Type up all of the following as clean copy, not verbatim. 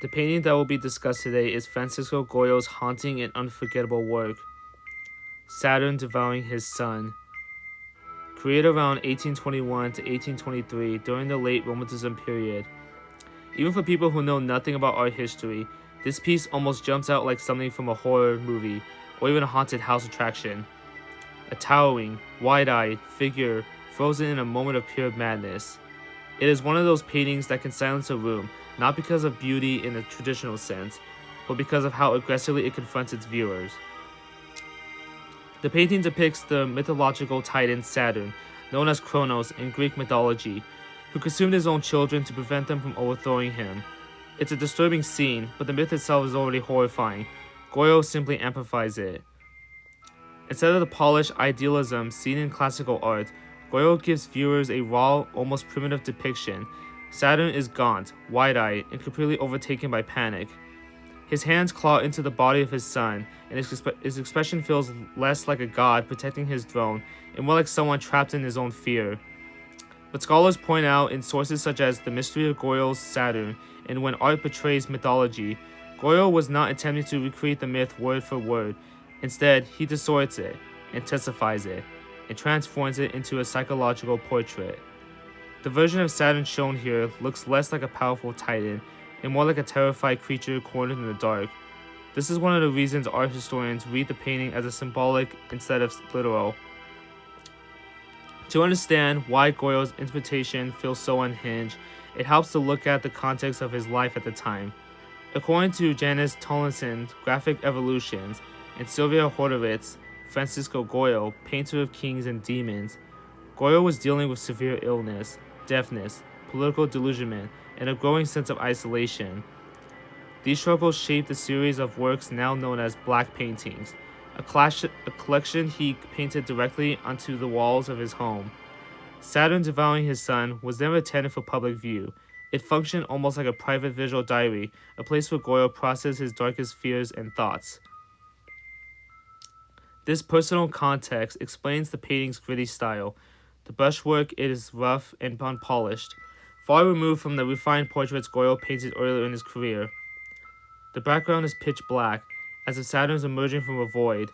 The painting that will be discussed today is Francisco Goya's haunting and unforgettable work, Saturn Devouring His Sun. Created around 1821 to 1823 during the late Romanticism period. Even for people who know nothing about art history, this piece almost jumps out like something from a horror movie or even a haunted house attraction. A towering, wide-eyed figure frozen in a moment of pure madness. It is one of those paintings that can silence a room, not because of beauty in a traditional sense, but because of how aggressively it confronts its viewers. The painting depicts the mythological titan Saturn, known as Kronos in Greek mythology, who consumed his own children to prevent them from overthrowing him. It's a disturbing scene, but the myth itself is already horrifying. Goya simply amplifies it. Instead of the polished idealism seen in classical art, Goya gives viewers a raw, almost primitive depiction. Saturn is gaunt, wide-eyed, and completely overtaken by panic. His hands claw into the body of his son, and his expression feels less like a god protecting his throne and more like someone trapped in his own fear. But scholars point out in sources such as The Mystery of Goya's Saturn and When Art Betrays Mythology, Goya was not attempting to recreate the myth word for word. Instead, he distorts it, intensifies it, and transforms it into a psychological portrait. The version of Saturn shown here looks less like a powerful titan and more like a terrified creature cornered in the dark. This is one of the reasons art historians read the painting as a symbolic instead of literal. To understand why Goya's interpretation feels so unhinged, it helps to look at the context of his life at the time. According to Janis Tomlinson's Graphic Evolutions and Sylvia Horowitz, Francisco Goya, painter of kings and demons, Goya was dealing with severe illness, deafness, political delusionment, and a growing sense of isolation. These struggles shaped a series of works now known as black paintings, a collection he painted directly onto the walls of his home. Saturn Devouring His Sun was never intended for public view. It functioned almost like a private visual diary, a place where Goya processed his darkest fears and thoughts. This personal context explains the painting's gritty style. The brushwork is rough and unpolished, far removed from the refined portraits Goya painted earlier in his career. The background is pitch black, as if Saturn is emerging from a void.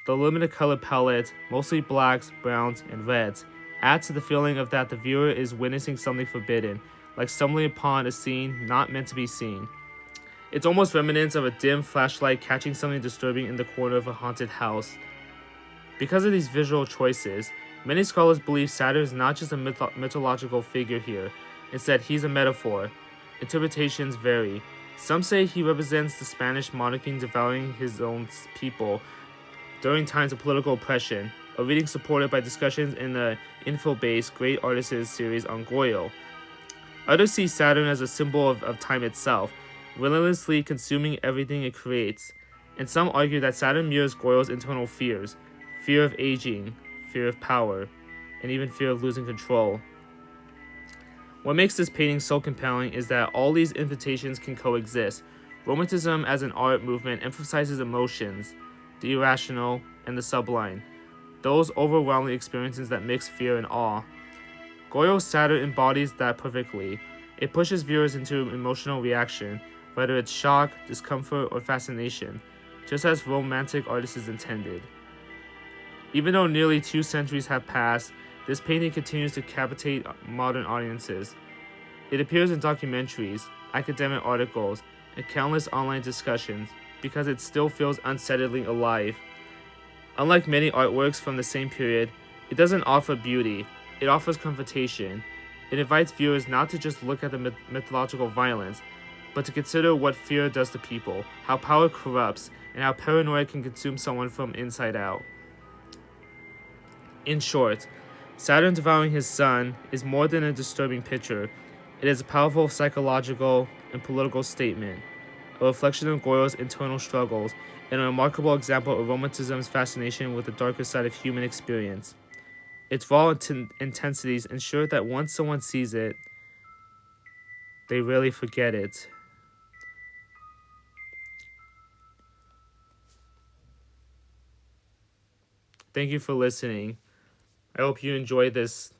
The limited color palette, mostly blacks, browns, and reds, adds to the feeling of that the viewer is witnessing something forbidden, like stumbling upon a scene not meant to be seen. It's almost reminiscent of a dim flashlight catching something disturbing in the corner of a haunted house. Because of these visual choices, many scholars believe Saturn is not just a mythological figure here. Instead, he's a metaphor. Interpretations vary. Some say he represents the Spanish monarchy devouring his own people during times of political oppression, a reading supported by discussions in the Infobase Great Artists series on Goya. Others see Saturn as a symbol of time itself, relentlessly consuming everything it creates, and some argue that Saturn mirrors Goya's internal fears, fear of aging, fear of power, and even fear of losing control. What makes this painting so compelling is that all these invitations can coexist. Romanticism as an art movement emphasizes emotions, the irrational, and the sublime, those overwhelming experiences that mix fear and awe. Goya's Saturn embodies that perfectly. It pushes viewers into emotional reaction, whether it's shock, discomfort, or fascination, just as romantic artists intended. Even though nearly 2 centuries have passed, this painting continues to captivate modern audiences. It appears in documentaries, academic articles, and countless online discussions because it still feels unsettlingly alive. Unlike many artworks from the same period, it doesn't offer beauty, it offers confrontation. It invites viewers not to just look at the mythological violence, but to consider what fear does to people, how power corrupts, and how paranoia can consume someone from inside out. In short, Saturn Devouring His Sun is more than a disturbing picture. It is a powerful psychological and political statement, a reflection of Goya's internal struggles, and a remarkable example of Romanticism's fascination with the darker side of human experience. Its raw intensities ensure that once someone sees it, they rarely forget it. Thank you for listening. I hope you enjoyed this